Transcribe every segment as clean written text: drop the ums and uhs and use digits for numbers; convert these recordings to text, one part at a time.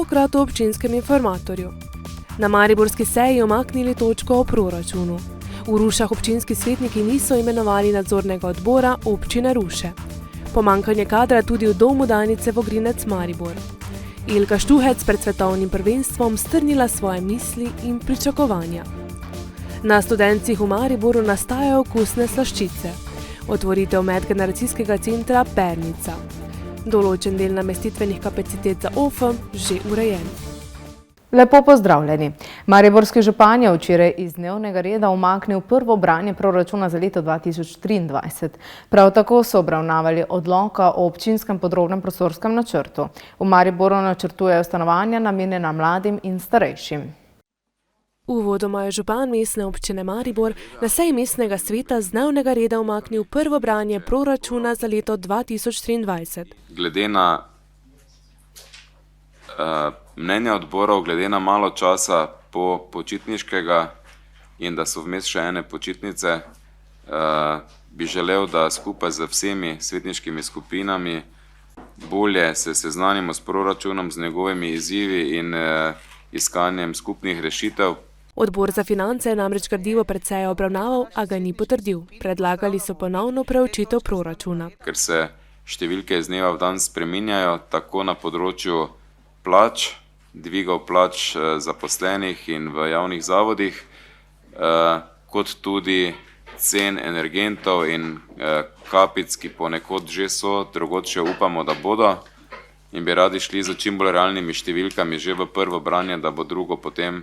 tokrat v občinskem informatorju. Na mariborski seji omaknili točko o proračunu. V Rušah občinski svetniki niso imenovali nadzornega odbora občine Ruše. Pomanjkanje kadra tudi v domu Danice Vogrinec Maribor. Ilka Štuhec pred svetovnim prvenstvom strnila svoje misli in pričakovanja. Na Studencih v Mariboru nastajajo okusne slaščice. Otvoritev medgeneracijskega centra Pernica. Določen del namestitvenih kapacitet za OFM že urejen. Lepo pozdravljeni. Mariborski župan je včeraj iz dnevnega reda umaknil prvo branje proračuna za leto 2023. Prav tako so obravnavali odloka o občinskem podrobnem prostorskem načrtu. V Mariboru načrtujejo stanovanja namenjena mladim in starejšim. Uvodoma je župan mestne občine Maribor na seji mestnega sveta z dnevnega reda umaknil prvo branje proračuna za leto 2023. Glede na mnenje odborov, glede na malo časa po počitniškega in da so vmes še ene počitnice, bi želel, da skupaj z vsemi svetniškimi skupinami bolje se seznanimo s proračunom, z njegovimi izzivi in iskanjem skupnih rešitev. Odbor za finance je namreč gradivo precej obravnaval, a ga ni potrdil. Predlagali so ponovno preučitev proračuna. Ker se številke iz dneva v dan spreminjajo, tako na področju plač, dvigov plač zaposlenih in v javnih zavodih, kot tudi cen energentov in kapic, ki ponekod že so, drugod še upamo, da bodo, in bi radi šli za čim bolj realnimi številkami že v prvo branje, da bo drugo potem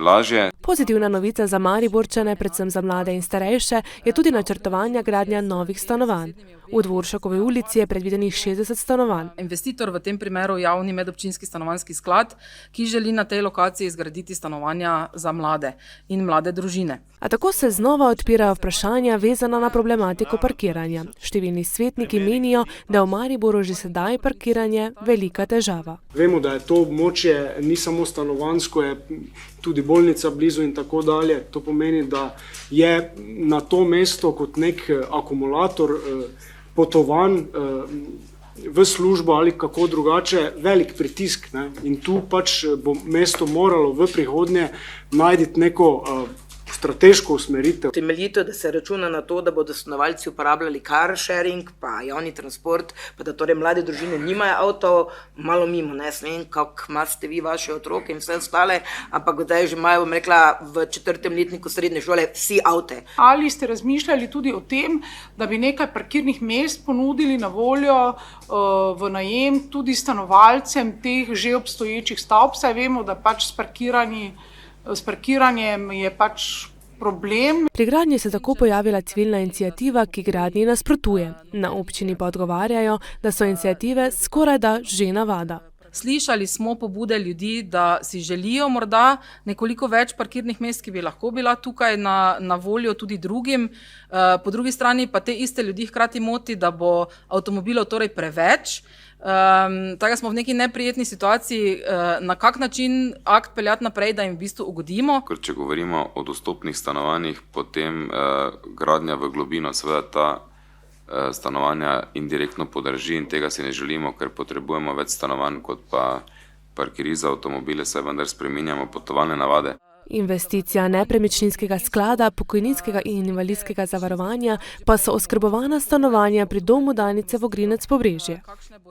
lažje. Pozitivna novica za Mariborčane, predvsem za mlade in starejše, je tudi načrtovanja gradnja novih stanovanj. V Dvoršakovi ulici je predvidenih 60 stanovanj. Investitor v tem primeru javni medobčinski stanovanjski sklad, ki želi na tej lokaciji zgraditi stanovanja za mlade in mlade družine. A tako se znova odpirajo vprašanja vezana na problematiko parkiranja. Številni svetniki menijo, da je v Mariboru že sedaj parkiranje velika težava. Vemo, da je to območje ni samo stanovanjsko, je tudi bolnica blizu in tako dalje. To pomeni, da je na to mesto kot nek akumulator potovanj v službo ali kako drugače velik pritisk. In tu pač bo mesto moralo v prihodnje najti neko strateško usmeritev. Temeljito, da se računa na to, da bodo stanovalci uporabljali car sharing, pa javni transport, pa da torej mlade družine nimajo avto, malo mimo, ne vem, kako imate vi vaše otroke in vse ostale, ampak zdaj že imajo, bom rekla, v 4. letniku srednje šole vsi avte. Ali ste razmišljali tudi o tem, da bi nekaj parkirnih mest ponudili na voljo v najem tudi stanovalcem teh že obstoječih stavb, saj vemo, da pač s parkiranjem je pač problem. Pri gradnji se tako pojavila civilna iniciativa, ki gradnji nasprotuje. Na občini pa odgovarjajo, da so iniciative skorajda že navada. Slišali smo pobude ljudi, da si želijo morda nekoliko več parkirnih mest, ki bi lahko bila tukaj na voljo tudi drugim. Po drugi strani pa te iste ljudi hkrati moti, da bo avtomobilov torej preveč. Tako smo v neki neprijetni situaciji, na kak način akt peljati naprej, da jim v bistvu ugodimo. Ker če govorimo o dostopnih stanovanjih, potem gradnja v globino seveda ta stanovanja indirektno podraži in tega si ne želimo, ker potrebujemo več stanovanj kot pa parkiri za avtomobile, saj vendar spreminjamo potovalne navade. Investicija nepremičninskega sklada, pokojninskega in invalidskega zavarovanja pa so oskrbovana stanovanja pri domu Danice Vogrinec Pobrežje.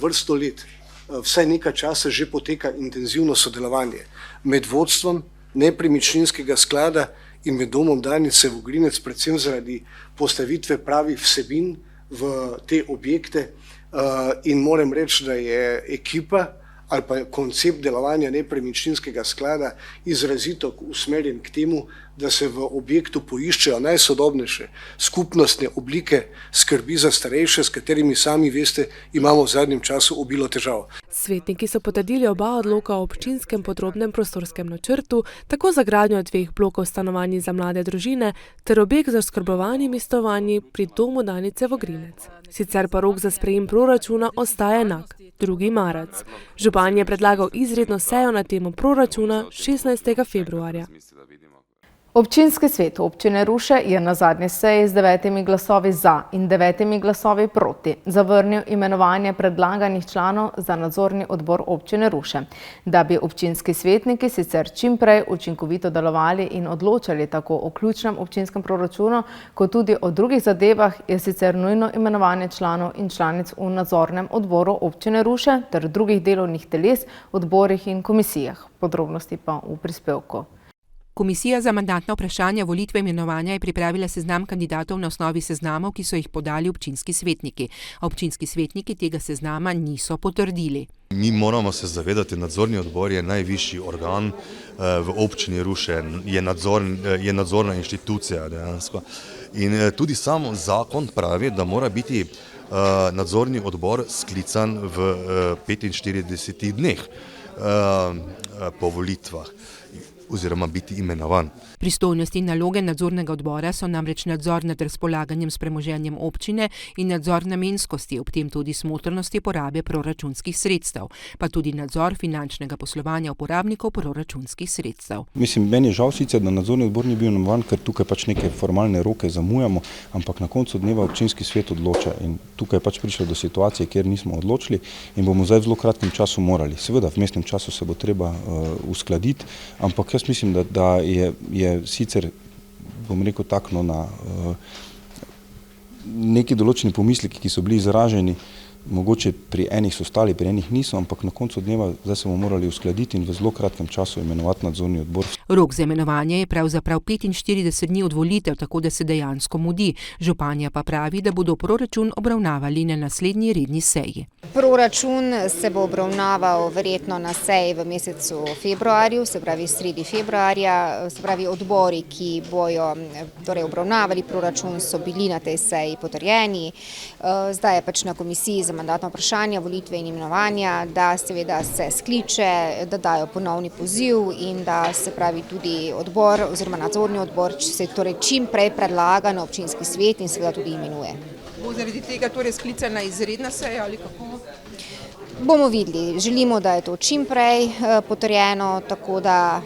Vrsto let, vsaj nekaj časa že poteka intenzivno sodelovanje med vodstvom nepremičninskega sklada in med domom Danice Vogrinec, predvsem zaradi postavitve pravih vsebin v te objekte, in moram reči, da je ekipa ali pa koncept delovanja nepremičninskega sklada izrazito usmerjen k temu, da se v objektu poiščejo najsodobnejše skupnostne oblike skrbi za starejše, s katerimi sami veste, imamo v zadnjem času obilo težav. Svetniki so potrdili oba odloka o občinskem podrobnem prostorskem načrtu, tako za gradnjo 2 blokov stanovanj za mlade družine ter objekt z oskrbovanimi stanovanji pri domu Danice Vogrinec. Sicer pa rok za sprejem proračuna ostaja enak, 2. marec. Župan je predlagal izredno sejo na temo proračuna 16. februarja. Občinski svet občine Ruše je na zadnji seji z 9 glasovi za in 9 glasovi proti zavrnil imenovanje predlaganih članov za nadzorni odbor občine Ruše. Da bi občinski svetniki sicer čim prej učinkovito delovali in odločali tako o ključnem občinskem proračunu, kot tudi o drugih zadevah, je sicer nujno imenovanje članov in članic v nadzornem odboru občine Ruše ter drugih delovnih teles, odborih in komisijah. Podrobnosti pa v prispevku. Komisija za mandatna vprašanja, volitve in imenovanja je pripravila seznam kandidatov na osnovi seznamov, ki so jih podali občinski svetniki. A občinski svetniki tega seznama niso potrdili. Mi moramo se zavedati, nadzorni odbor je najvišji organ v občini Ruše, je nadzorna inštitucija dejansko. In tudi sam zakon pravi, da mora biti nadzorni odbor sklican v 45 dneh po volitvah oziroma biti imenovan. Pristojnosti in naloge nadzornega odbora so namreč nadzor nad razpolaganjem s premoženjem občine in nadzor namenskosti, ob tem tudi smotrnosti porabe proračunskih sredstev, pa tudi nadzor finančnega poslovanja uporabnikov proračunskih sredstev. Mislim, meni je žal sicer, da nadzorni odbor ni bil imenovan, ker tukaj pač neke formalne roke zamujamo, ampak na koncu dneva občinski svet odloča in tukaj je pač prišlo do situacije, kjer nismo odločili in bomo zdaj v zelo kratkem času morali. Seveda, v vmesnem času se bo treba uskladiti, ampak jaz mislim, da je sicer, bom rekel takno, na neki določeni pomisleki, ki so bili izraženi, mogoče pri enih so stali, pri enih niso, ampak na koncu dneva zdaj se bomo morali uskladiti in v zelo kratkem času imenovati nadzorni odbor. Rok za imenovanje je pravzaprav 45 dni od volitev, tako da se dejansko mudi. Županja pa pravi, da bodo proračun obravnavali na naslednji redni seji. Proračun se bo obravnaval verjetno na seji v mesecu februarju, se pravi sredi februarja, se pravi odbori, ki bojo obravnavali proračun, so bili na tej seji potrjeni. Zdaj je pač na komisiji za mandatna vprašanja, volitve in imenovanja, da seveda se skliče, da dajo ponovni poziv in da se pravi tudi odbor oziroma nadzorni odbor se torej čim prej predlaga na občinski svet in seveda tudi imenuje. Bo zaradi tega torej sklicana izredna seja ali kako? Bomo videli. Želimo, da je to čim prej potrjeno, tako da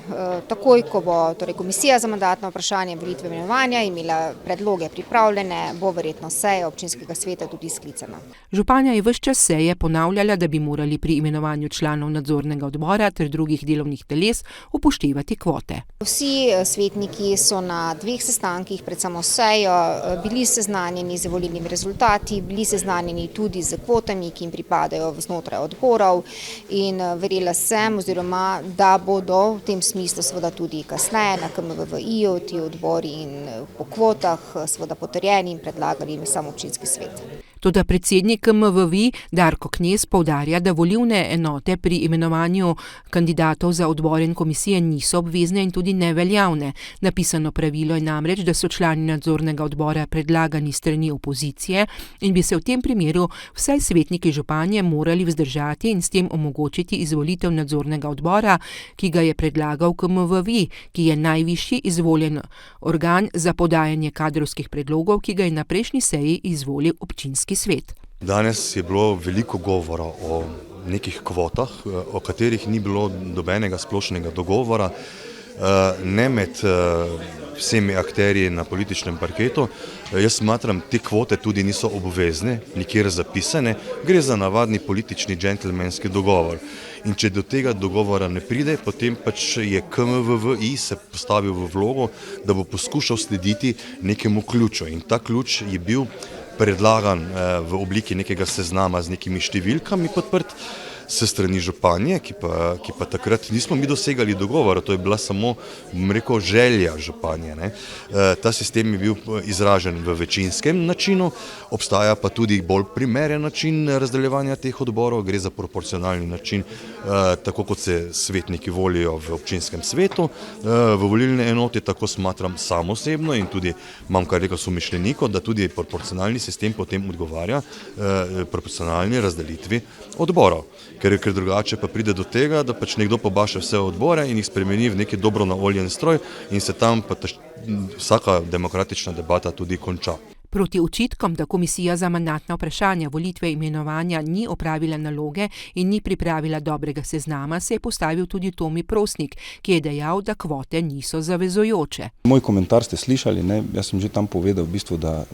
takoj, ko bo torej komisija za mandatna vprašanja, volitve in imenovanja imela predloge pripravljene, bo verjetno seja občinskega sveta tudi sklicana. Županja je ves čas seje ponavljala, da bi morali pri imenovanju članov nadzornega odbora ter drugih delovnih teles upoštevati kvote. Vsi svetniki so na 2 sestankih pred samo sejo bili seznanjeni z volilnimi rezultati, bili seznanjeni tudi z kvotami, ki jim pripadajo znotraj odborov in verjela sem, oziroma da bodo v tem smislu seveda tudi kasneje na KMVVI-ju ti odbori in po kvotah seveda potrjeni in predlagali v sam občinski svet. Toda predsednik KMVVI Darko Knez poudarja, da volilne enote pri imenovanju kandidatov za odbore in komisije niso obvezne in tudi neveljavne. Napisano pravilo je namreč, da so člani nadzornega odbora predlagani strani opozicije in bi se v tem primeru vsaj svetniki županje morali vzdržati in s tem omogočiti izvolitev nadzornega odbora, ki ga je predlagal KMVVI, ki je najvišji izvoljen organ za podajanje kadrovskih predlogov, ki ga je na prejšnji seji izvolil občinski svet. Danes je bilo veliko govora o nekih kvotah, o katerih ni bilo nobenega splošnega dogovora, ne med vsemi akterji na političnem parketu. Jaz smatram, te kvote tudi niso obvezne, nikjer zapisane, gre za navadni politični džentelmenski dogovor. In če do tega dogovora ne pride, potem pač je KMVVI se postavil v vlogo, da bo poskušal slediti nekemu ključu. In ta ključ je bil predlagan v obliki nekega seznama z nekimi številkami podprt se strani županje, ki pa takrat nismo mi dosegali dogovora, to je bila samo, bom rekel, želja županje. Ta sistem je bil izražen v večinskem načinu, obstaja pa tudi bolj primeren način razdeljevanja teh odborov, gre za proporcionalni način, tako kot se svetniki volijo v občinskem svetu, v volilne enote, tako smatram sam osebno in tudi imam kar rekel somišljeniko, da tudi proporcionalni sistem potem odgovarja proporcionalni razdelitvi odborov. Ker drugače pa pride do tega, da pač nekdo pobaše vse odbore in jih spremeni v neki dobro naoljen stroj in se tam pa vsaka demokratična debata tudi konča. Proti očitkom, da komisija za mandatna vprašanja, volitve in imenovanja ni opravila naloge in ni pripravila dobrega seznama, se je postavil tudi Tomi Prosnik, ki je dejal, da kvote niso zavezujoče. Moj komentar ste slišali, ne? Jaz sem že tam povedal, v bistvu, da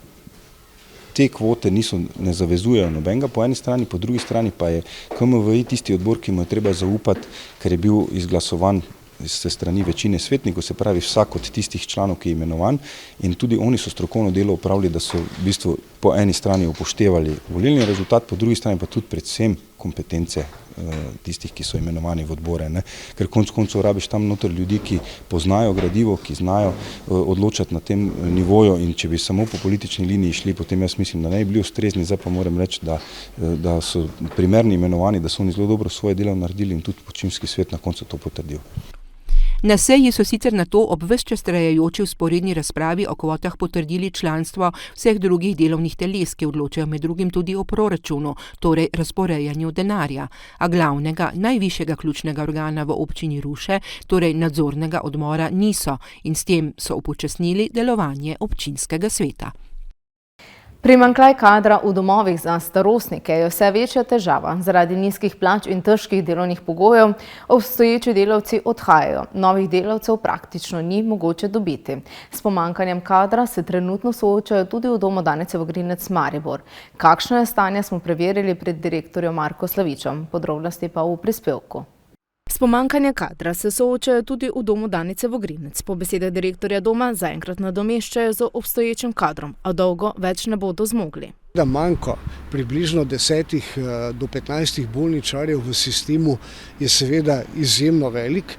te kvote ne zavezujejo nobenega po eni strani, po drugi strani pa je KMVI tisti odbor, ki mu je treba zaupati, ker je bil izglasovan se strani večine svetnikov, se pravi vsak od tistih članov, ki je imenovan, in tudi oni so strokovno delo opravili, da so v bistvu po eni strani upoštevali volilni rezultat, po drugi strani pa tudi predvsem kompetence tistih, ki so imenovani v odbore, ne? Ker konec koncev rabiš tam noter ljudi, ki poznajo gradivo, ki znajo odločati na tem nivoju, in če bi samo po politični liniji šli, potem jaz mislim, da ne bi bili ustrezni. Zdaj pa moram reči, da so primerni imenovani, da so oni zelo dobro svoje delo naredili in tudi občinski svet na koncu to potrdil. Na seji so sicer na to ob ves čas trajajoči vzporedni razpravi o kvotah potrdili članstvo vseh drugih delovnih teles, ki odločajo med drugim tudi o proračunu, torej razporejanju denarja, a glavnega, najvišjega ključnega organa v občini Ruše, torej nadzornega odmora, niso, in s tem so upočasnili delovanje občinskega sveta. Primanjkljaj kadra v domovih za starostnike je vse večja težava. Zaradi nizkih plač in težkih delovnih pogojev obstoječi delavci odhajajo. Novih delavcev praktično ni mogoče dobiti. S pomanjkanjem kadra se trenutno soočajo tudi v domu Danice Vogrinec Maribor. Kakšno je stanje, smo preverili pred direktorjem Marko Slavičem. Podrobnosti pa v prispevku. S pomanjkanjem kadra se soočajo tudi v domu Danice Vogrinec. Po besedah direktorja doma zaenkrat nadomeščajo z obstoječim kadrom, a dolgo več ne bodo zmogli. Da manjko približno 10 do 15 bolničarjev v sistemu je seveda izjemno velik.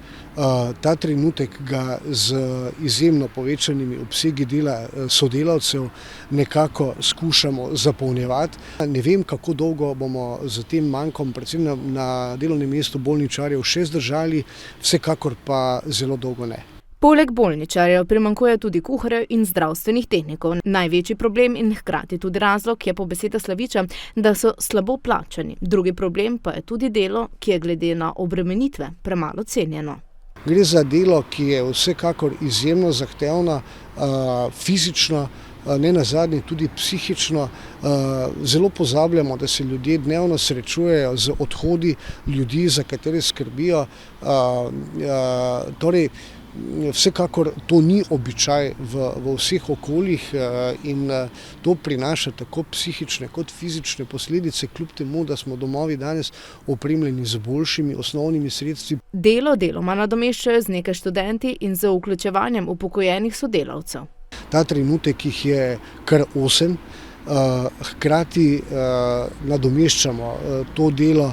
Ta trenutek ga z izjemno povečanimi obsegi dela sodelavcev nekako skušamo zapolnjevati. Ne vem, kako dolgo bomo z tem manjkom, predvsem na delovnem mestu bolničarjev, še zdržali, vsekakor pa zelo dolgo ne. Poleg bolničarjev primanjkuje tudi kuharjev in zdravstvenih tehnikov. Največji problem in hkrati tudi razlog je po besedah Slaviča, da so slabo plačani. Drugi problem pa je tudi delo, ki je glede na obremenitve premalo cenjeno. Gre za delo, ki je vsekakor izjemno zahtevno, fizično, ne nazadnje tudi psihično. Zelo pozabljamo, da se ljudje dnevno srečujejo z odhodi ljudi, za katere skrbijo. Torej, vsekakor to ni običaj v vseh okoljih in to prinaša tako psihične kot fizične posledice, kljub temu, da smo domovi danes opremljeni z boljšimi osnovnimi sredstvi. Delo deloma nadomeščajo z nekaj študenti in z vključevanjem upokojenih sodelavcev. Ta trenutek jih je kar 8, hkrati nadomeščamo to delo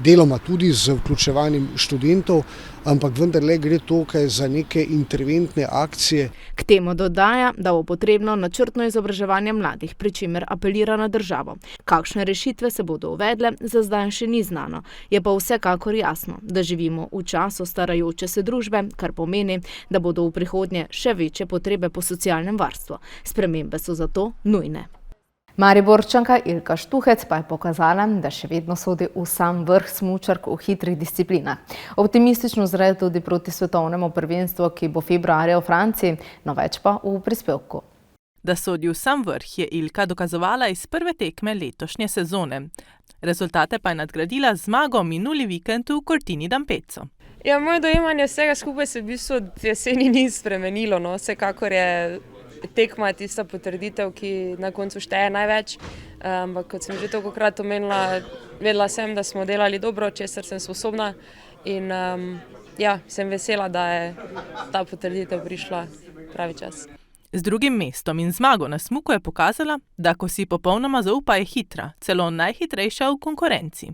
deloma tudi z vključevanjem študentov, ampak vendarle gre tukaj za neke interventne akcije. K temu dodaja, da bo potrebno načrtno izobraževanje mladih, pri čemer apelira na državo. Kakšne rešitve se bodo uvedle, za zdaj še ni znano. Je pa vsekakor jasno, da živimo v času starajoče se družbe, kar pomeni, da bodo v prihodnje še večje potrebe po socialnem varstvu. Spremembe so zato nujne. Mariborčanka Ilka Štuhec pa je pokazala, da še vedno sodi v sam vrh smučark v hitrih disciplinah. Optimistično zre tudi proti svetovnemu prvenstvu, ki bo februarja v Franciji, no več pa v prispevku. Da sodi v sam vrh, je Ilka dokazovala iz prve tekme letošnje sezone. Rezultate pa je nadgradila z zmago minuli vikend v Cortini d'Ampezzo. Ja, moje dojemanje vsega skupaj se v bistvu od jeseni ni spremenilo, no. Vsekakor je tekma tista potrditev, ki na koncu šteje največ. Ampak kot sem že tolikokrat omenila, vedela sem, da smo delali dobro, česar sem sposobna in sem vesela, da je ta potrditev prišla pravi čas. Z drugim mestom in zmago na smuku je pokazala, da ko si popolnoma zaupa, je hitra, celo najhitrejša v konkurenci.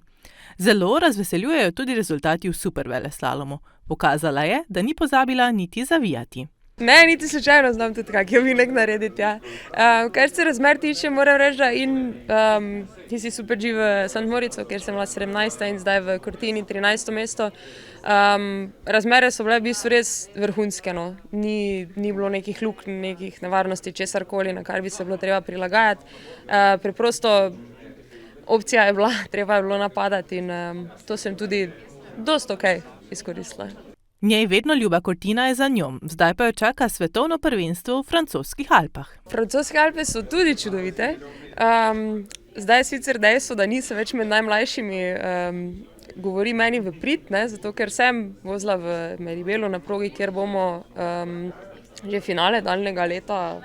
Zelo razveseljujejo tudi rezultati v superveleslalomu. Pokazala je, da ni pozabila niti zavijati. Ne, niti slučajno znam tudi kak ovinek narediti, ja. Kar se razmer tiče, moram reči, da ti si super G v St. Moritzu, kjer sem bila 17. in zdaj v Cortini 13. mesto. Razmere so bile v bistvu res vrhunske, no. Ni bilo nekih luk, nekih nevarnosti, česarkoli, na kar bi se bilo treba prilagajati. Preprosto opcija je bila, treba je bilo napadati in to sem tudi dosti okej izkoristila. Njej vedno ljuba Cortina je za njo, zdaj pa jo čaka svetovno prvenstvo v francoskih Alpah. Francoske Alpe so tudi čudovite. Zdaj je sicer dejstvo, da nisem več med najmlajšimi, govori meni v prid, zato ker sem vozila v Meribelu na progi, kjer bomo že finale daljnega leta,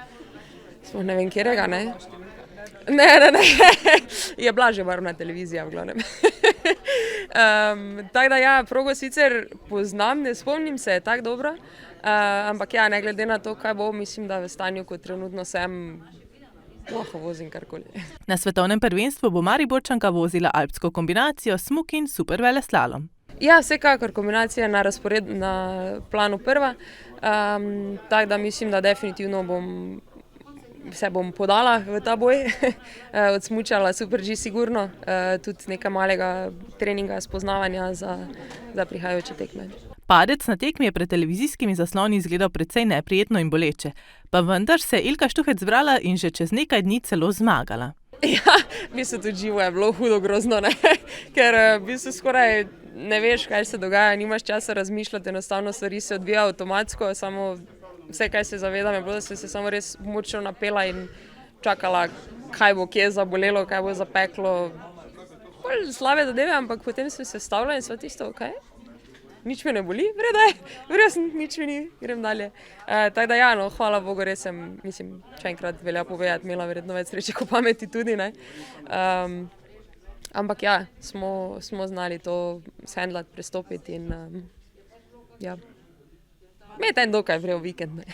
sploh ne vem kjerega, ne? Ne, je bila že barvna televizija v glavnem. Tako da ja, progo sicer poznam, ne spomnim se, je tako dobro, ampak ja, ne glede na to, kaj bo, mislim, da v stanju, kot trenutno sem, lahko vozim karkoli. Na svetovnem prvenstvu bo Mariborčanka vozila alpsko kombinacijo smuk in superveleslalom. Ja, vsekakor kombinacija na planu prva, tako da mislim, da definitivno se bom podala v ta boj, odsmučala Super G sigurno, tudi nekaj malega treninga, spoznavanja za prihajajoče tekme. Padec na tekmi je pred televizijskimi zasloni izgledal precej neprijetno in boleče, pa vendar se je Ilka Štuhec zbrala in že čez nekaj dni celo zmagala. Ja, v bistvu tudi živo je bilo hudo grozno, ker v bistvu skoraj ne veš, kaj se dogaja, nimaš časa razmišljati, enostavno stvari se odvijajo avtomatsko, samo vse, kaj se zavedam, je bilo, da sem se samo res močno napela in čakala, kaj bo kje zabolelo, kaj bo zapeklo. Slabe zadeve, ampak potem sem se stavila in sva tisto, ok, nič me ne boli, vredo sem, nič mi ni, grem dalje. Tako da ja, no, hvala Bogu, res sem, mislim, še enkrat velja povedati, imela verjetno več sreče kot pameti tudi, ne. Ampak ja, smo znali to shendlati, prestopiti in ja. Imeti en dokaj vrel vikend.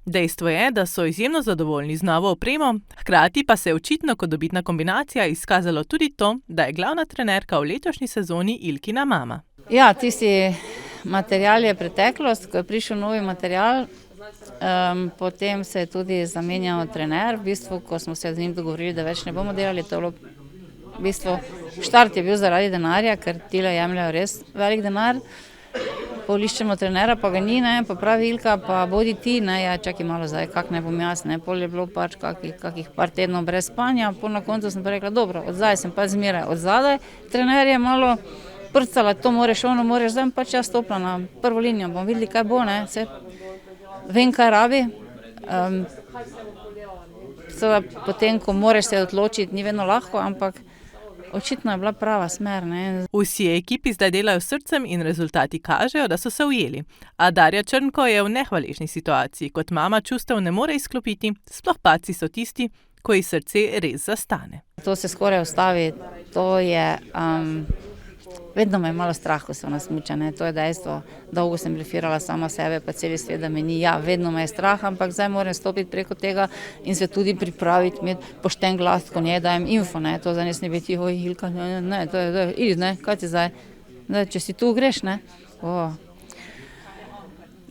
Dejstvo je, da so izjemno zadovoljni z novo opremo, hkrati pa se je očitno kot dobitna kombinacija izkazalo tudi to, da je glavna trenerka v letošnji sezoni Ilkina mama. Ja, tisti material je preteklost, ko je prišel novi material, potem se je tudi zamenjal trener, v bistvu, ko smo se z njim dogovorili, da več ne bomo delali, to je bilo v bistvu, štart je bil zaradi denarja, ker tile jemljajo res velik denar. Poiščemo trenera, pa ga ni, pa pravi Ilka, pa bodi ti, ja čakaj malo zdaj, kak ne bom jaz, pol je bilo pač kakih par tednov brez spanja, pol na koncu sem pa rekla, dobro, od zdaj sem pa zmeraj od zadaj, trener je malo prcala, to moreš, ono moreš, zdaj pač jaz stopila na prvo linijo, bom videli, kaj bo, se vem, kaj rabi, potem, ko moreš se odločiti, ni vedno lahko, ampak očitno je bila prava smer. Vsi ekipi zdaj delajo s srcem in rezultati kažejo, da so se ujeli. A Darja Črnko je v nehvaležni situaciji, kot mama čustev ne more izklopiti, sploh padci so tisti, ko ji srce res zastane. To se skoraj ustavi, to je, vedno me je malo strah, ko se ona smuča, to je dejstvo. Dolgo sem blefirala sama sebe, pa celi svet, da me ni, ja, vedno me je strah, ampak zdaj moram stopiti preko tega in se tudi pripraviti, imeti pošten glas, ko njej dajem info, to zdaj ne biti, oj, Ilka, idi, kaj ti zdaj, če si tu greš,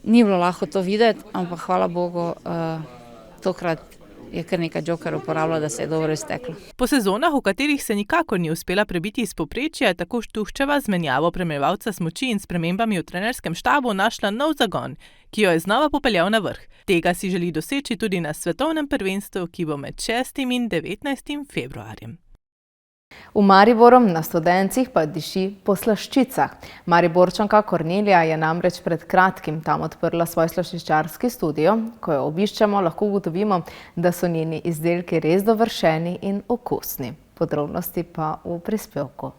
Ni bilo lahko to videti, ampak hvala Bogu, tokrat je kar nekaj džokerov uporabljala, da se je dobro izteklo. Po sezonah, v katerih se nikakor ni uspela prebiti iz povprečja, je tako Štuhčeva z menjavo spremljevalca smuči in spremembami v trenerskem štabu našla nov zagon, ki jo je znova popeljal na vrh. Tega si želi doseči tudi na svetovnem prvenstvu, ki bo med 6. in 19. februarjem. V Mariboru na Studencih pa diši po slaščicah. Mariborčanka Kornelija je namreč pred kratkim tam odprla svoj slaščičarski studio. Ko jo obiščemo, lahko ugotovimo, da so njeni izdelki res dovršeni in okusni. Podrobnosti pa v prispevku.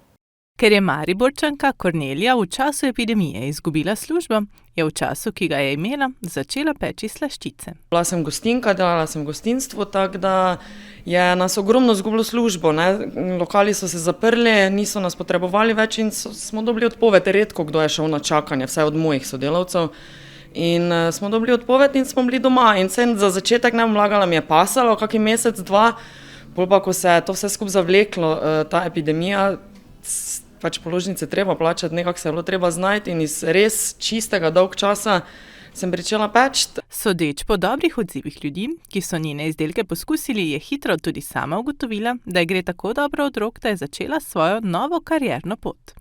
Ker je Mariborčanka Kornelija v času epidemije izgubila službo, je v času, ki ga je imela, začela peči slaščice. Bila sem gostinka, delala sem v gostinstvu, tako da je nas ogromno izgubilo službo. Lokali so se zaprli, niso nas potrebovali več in smo dobili odpoved. Redko kdo je šel na čakanje, vsaj od mojih sodelavcev. In smo dobili odpoved in smo bili doma. In za začetek ne bom lagala, mi je pasalo, kakšen mesec, dva, pol pa ko se je to vse skupaj zavleklo, ta epidemija, pač položnice treba plačati, nekako se je bilo treba znajti in iz res čistega dolg časa sem pričela peči. Sodeč po dobrih odzivih ljudi, ki so njene izdelke poskusili, je hitro tudi sama ugotovila, da ji gre tako dobro od rok, da je začela svojo novo karierno pot.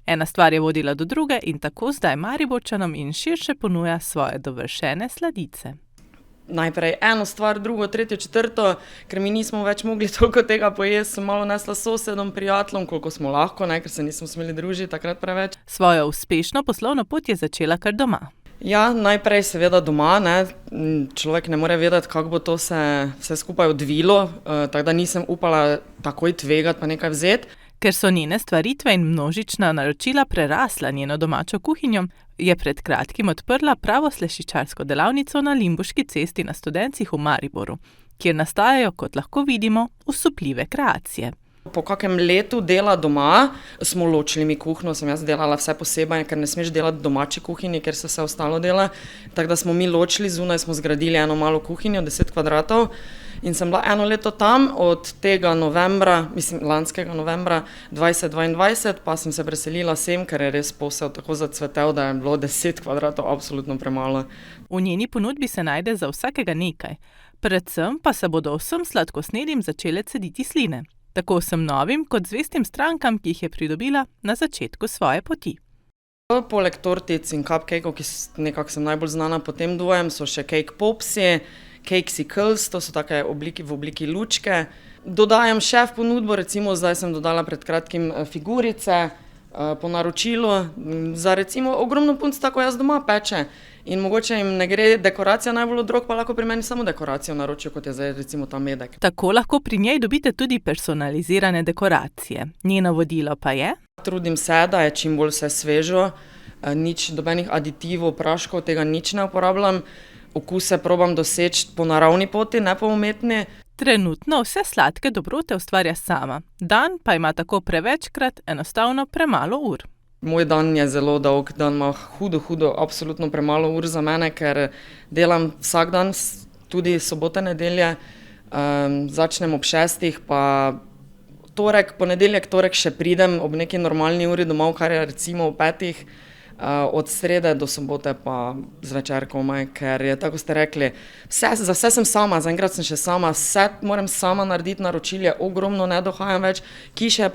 Ena stvar je vodila do druge in tako zdaj Mariborčanom in širše ponuja svoje dovršene sladice. najprej eno stvar, drugo, tretjo, četrto, ker mi nismo več mogli toliko tega pojesti, sem malo nesla sosedom, prijateljem, koliko smo lahko, ne, ker se nismo smeli družiti takrat preveč. Svojo uspešno poslovno pot je začela kar doma. Ja, najprej seveda doma, ne. Človek ne more vedeti, kako bo to se vse skupaj odvilo, tako da nisem upala takoj tvegati pa nekaj vzeti. Ker so njene stvaritve in množična naročila prerasla njeno domačo kuhinjo, je pred kratkim odprla pravo slešičarsko delavnico na Limbuški cesti na Studencih v Mariboru, kjer nastajajo, kot lahko vidimo, osupljive kreacije. Po kakem letu dela doma smo ločili mi kuhno, sem jaz delala vse posebej, ker ne smeš delati v domači kuhinji, ker se vse ostalo dela. Tako da smo mi ločili, zunaj smo zgradili eno malo kuhinjo, 10 kvadratov. In sem bila eno leto tam, od tega novembra, lanskega novembra 2022, pa sem se preselila sem, ker je res posel tako zacvetel, da je bilo 10 kvadratov absolutno premalo. V njeni ponudbi se najde za vsakega nekaj, predvsem pa se bodo vsem sladkosnedim začele cediti sline. Tako vsem novim kot zvestim strankam, ki jih je pridobila na začetku svoje poti. Poleg tortic in cupcakeov, ki nekako sem najbolj znana po tem dvojem, so še cake popsi, cakesicles, to so take v obliki lučke. Dodajam še v ponudbo, recimo zdaj sem dodala pred kratkim figurice po naročilu, za recimo ogromno punc tako jaz doma peče. In mogoče jim ne gre dekoracija najbolj od rok, pa lahko pri meni samo dekoracijo naročijo, kot je zdaj recimo ta medek. Tako lahko pri njej dobite tudi personalizirane dekoracije. Njeno vodilo pa je? Trudim se, da je čim bolj vse svežo, nič dobenih aditivov, praškov, tega nič ne uporabljam. Okuse probam doseči po naravni poti, ne po umetni. Trenutno vse sladke dobrote ustvarja sama. Dan pa ima tako prevečkrat enostavno premalo ur. Moj dan je zelo dolg, dan ima hudo, absolutno premalo ur za mene, ker delam vsak dan, tudi sobote, nedelje, začnem ob 6, pa ponedeljek, torek še pridem ob neki normalni uri domov, kar je recimo ob 5, od srede do sobote pa zvečer komaj, ker je, tako ste rekli, za vse sem sama, zaenkrat sem še sama, vse moram sama narediti, naročilje ogromno, ne dohajam več, hiše,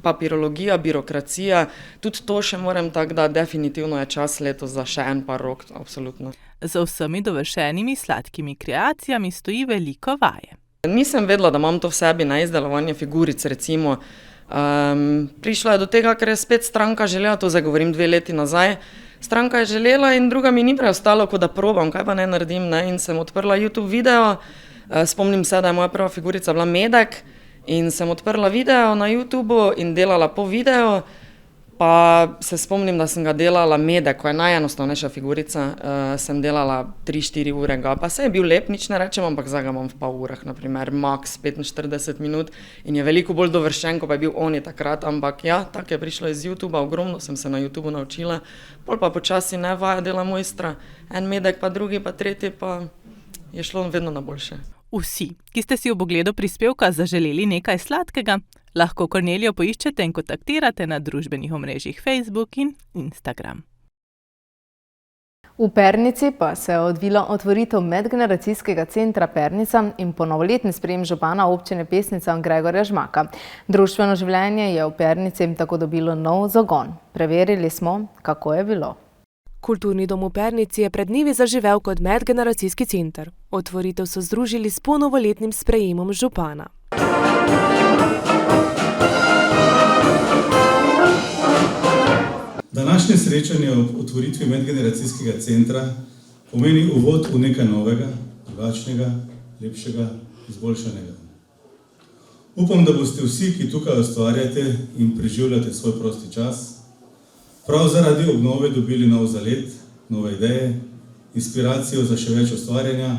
papirologija, birokracija, tudi to še moram, tako da definitivno je čas letos za še en par rok, absolutno. Za vsemi dovršenimi sladkimi kreacijami stoji veliko vaje. Nisem vedela, da imam to v sebi, na izdelovanje figuric recimo. Prišla je do tega, ker je spet stranka želela, to zdaj govorim 2 leti nazaj, stranka je želela in druga mi ni preostalo, kot da probam, kaj pa ne naredim, ne? In sem odprla YouTube video, spomnim se, da je moja prva figurica bila medek in sem odprla video na YouTubeu in delala po videu, pa se spomnim, da sem ga delala medek, ko je najenostavnejša figurica, sem delala 3-4 ure ga, pa se je bil lep, nič ne rečem, ampak zdaj ga imam v pol urah, naprimer, max 45 minut in je veliko bolj dovršen, ko pa je bil oni takrat, ampak ja, tako je prišlo iz YouTubea, ogromno sem se na YouTubeu naučila, pol pa počasi ne vaja dela mojstra, en medek pa drugi pa tretji pa je šlo vedno na boljše. Vsi, ki ste si ob ogledu prispevka zaželeli nekaj sladkega, lahko Kornelijo poiščete in kontaktirate na družbenih omrežjih Facebook in Instagram. V Pernici pa se je odvila otvoritev medgeneracijskega centra Pernica in ponovoletni sprejem župana občine Pesnica Gregorja Žmaka. Društveno življenje je v Pernici tako dobilo nov zagon. Preverili smo, kako je bilo. Kulturni dom v Pernici je pred dnevi zaživel kot medgeneracijski center. Otvoritev so združili s ponovoletnim sprejemom župana. Današnje srečanje ob otvoritvi medgeneracijskega centra pomeni uvod v nekaj novega, drugačnega, lepšega, izboljšanega. Upam, da boste vsi, ki tukaj ustvarjate in preživljate svoj prosti čas, prav zaradi obnove dobili nov zalet, nove ideje, inspiracijo za še več ustvarjanja,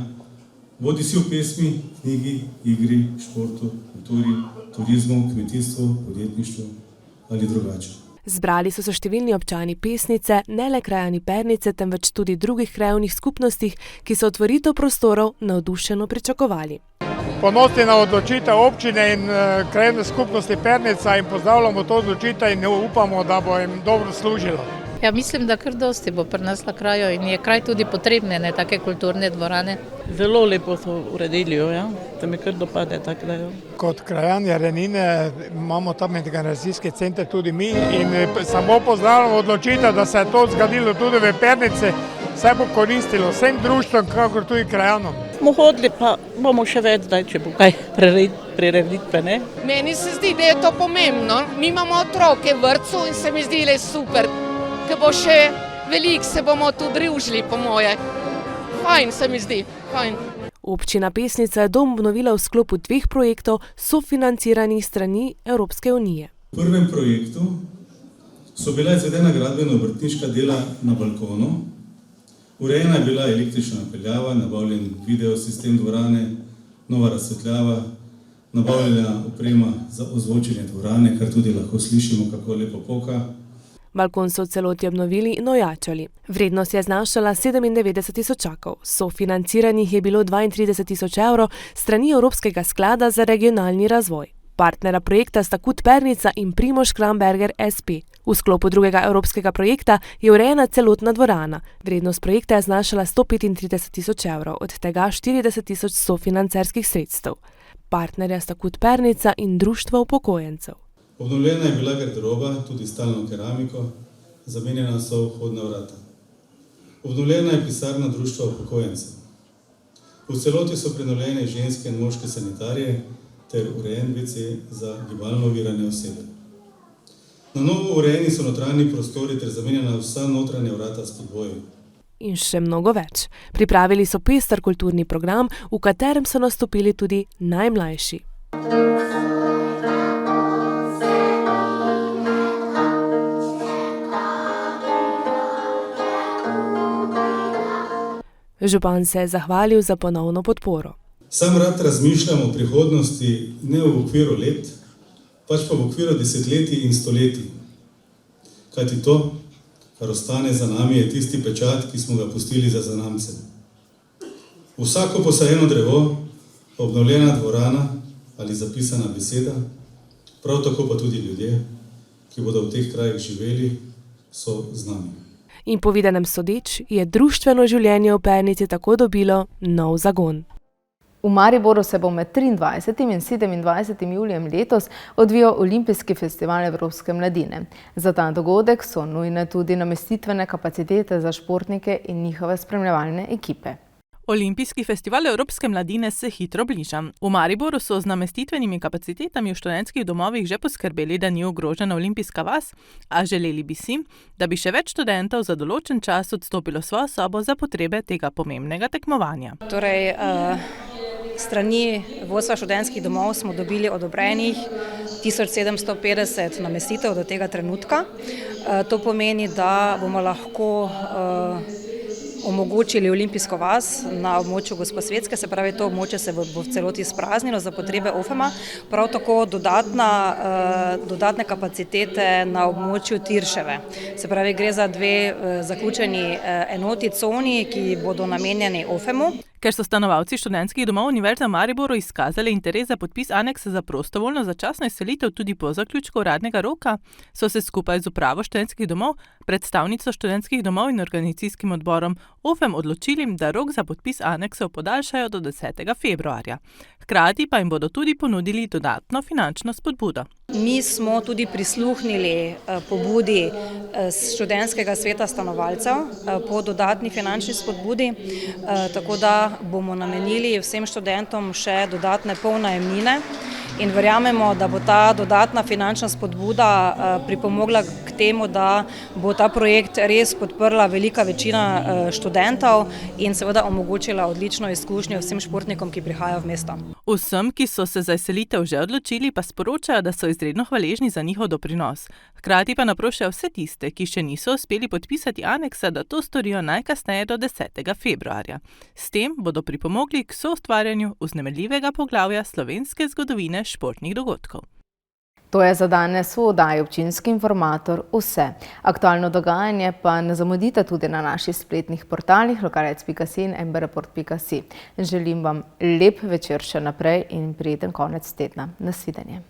bodisi v pesmi, knjigi, igri, športu, kulturi, turizmu, kmetijstvu, podjetništvu ali drugače. Zbrali so se številni občani Pesnice, ne le krajani Pernice, temveč tudi drugih krajevnih skupnostih, ki so otvoritev prostorov navdušeno pričakovali. Ponosni na odločitev občine in krajevne skupnosti Pernica in pozdravljamo to odločitev in upamo, da bo jim dobro služilo. Ja, mislim, da kar dosti bo prinesla kraju in je kraj tudi potrebne, ne, take kulturne dvorane. Zelo lepo so uredili jo, ja. Da mi kar dopade tako da jo. Kot krajan Jarenine imamo tam medgeneracijski center tudi mi in samo pozdravljamo odločitev, da se je to zgodilo tudi v Pernici. Vse bo koristilo vsem društvom, kakor tudi krajanom. Smo hodili, pa bomo še več, zdaj, če bo kaj prireditve, ne? Meni se zdi, da je to pomembno. Mi imamo otroke v vrtcu in se mi zdi, da je super. Ko bo še veliko, se bomo tu družili, po moje. Fajn se mi zdi, fajn. Občina Pesnica je dom obnovila v sklopu 2 projektov, sofinanciranih strani Evropske unije. V prvem projektu so bila izvedena gradbeno-obrtniška dela na balkonu. Urejena je bila električna napeljava, nabavljen video sistem dvorane, nova razsvetljava, nabavljena oprema za ozvočenje dvorane, kar tudi lahko slišimo, kako lepo poka. Balkon so v celoti obnovili in ojačali. Vrednost je znašala 97 tisočakov. Sofinanciranih je bilo 32 tisoč evrov strani Evropskega sklada za regionalni razvoj. Partnera projekta sta KUD Pernica in Primož Kramberger SP. V sklopu drugega evropskega projekta je urejena celotna dvorana. Vrednost projekta je znašala 135 tisoč evrov, od tega 40 tisoč sofinancerskih sredstev. Partnerja sta KUD Pernica in Društvo upokojencev. Obnovljena je bila garderoba, tudi stalno keramiko, zamenjena so vhodna vrata. Obnovljena je pisarna Društva upokojencev. V celoti so prenovljene ženske in moške sanitarije ter urejen WC za gibalno ovirane osebe. Na novo urejeni so notranji prostori ter zamenjena vsa notranja vrata s podvoji. In še mnogo več. Pripravili so pester kulturni program, v katerem so nastopili tudi najmlajši. Župan se je zahvalil za ponovno podporo. Sam rad razmišljam o prihodnosti ne v okviru let, pač pa v okviru desetletij in stoletij. Kajti to, kar ostane za nami, je tisti pečat, ki smo ga pustili za zanamce. Vsako posajeno drevo, obnovljena dvorana ali zapisana beseda, prav tako pa tudi ljudje, ki bodo v teh krajih živeli, so z nami. In po videnem sodeč je društveno življenje v Pernici tako dobilo nov zagon. V Mariboru se bo med 23. in 27. julijem letos odvijal Olimpijski festival Evropske mladine. Za ta dogodek so nujne tudi namestitvene kapacitete za športnike in njihove spremljevalne ekipe. Olimpijski festival Evropske mladine se hitro bliža. V Mariboru so z namestitvenimi kapacitetami v študentskih domovih že poskrbeli, da ni ogrožena olimpijska vas, a želeli bi si, da bi še več študentov za določen čas odstopilo svojo sobo za potrebe tega pomembnega tekmovanja. Torej, strani vodstva študentskih domov smo dobili odobrenih 1750 namestitev do tega trenutka. To pomeni, da bomo lahko omogočili olimpijsko vas na območju Gosposvetske, se pravi, to območje se bo v celoti izpraznilo za potrebe OFEM-a, prav tako dodatne kapacitete na območju Tirševe. Se pravi, gre za 2 zaključeni enoti coni, ki bodo namenjeni OFEM-u. Ker so stanovalci študentskih domov Univerze v Mariboru izkazali interes za podpis aneksa za prostovoljno začasno izselitev tudi po zaključku uradnega roka, so se skupaj z upravo študentskih domov, predstavnico študentskih domov in organizacijskim odborom OFEM odločili, da rok za podpis aneksov podaljšajo do 10. februarja. Hkrati pa jim bodo tudi ponudili dodatno finančno spodbudo. Mi smo tudi prisluhnili pobudi študentskega sveta stanovalcev po dodatni finančni spodbudi, tako da bomo namenili vsem študentom še dodatne polnajemnine in verjamemo, da bo ta dodatna finančna spodbuda pripomogla k temu, da bo ta projekt res podprla velika večina študentov in seveda omogočila odlično izkušnjo vsem športnikom, ki prihajajo v mesto. Vsem, ki so se za izselitev že odločili, pa sporočajo, da so izredno hvaležni za njihov doprinos. Hkrati pa naprošajo vse tiste, ki še niso uspeli podpisati aneksa, da to storijo najkasneje do 10. februarja. S tem bodo pripomogli k soustvarjanju vznemirljivega poglavja slovenske zgodovine športnih dogodkov. To je za danes v oddaji Občinski informator vse. Aktualno dogajanje pa ne zamudite tudi na naših spletnih portalih lokalec.si in mbreport.si. Želim vam lep večer še naprej in prijeten konec tedna. Nasvidenje.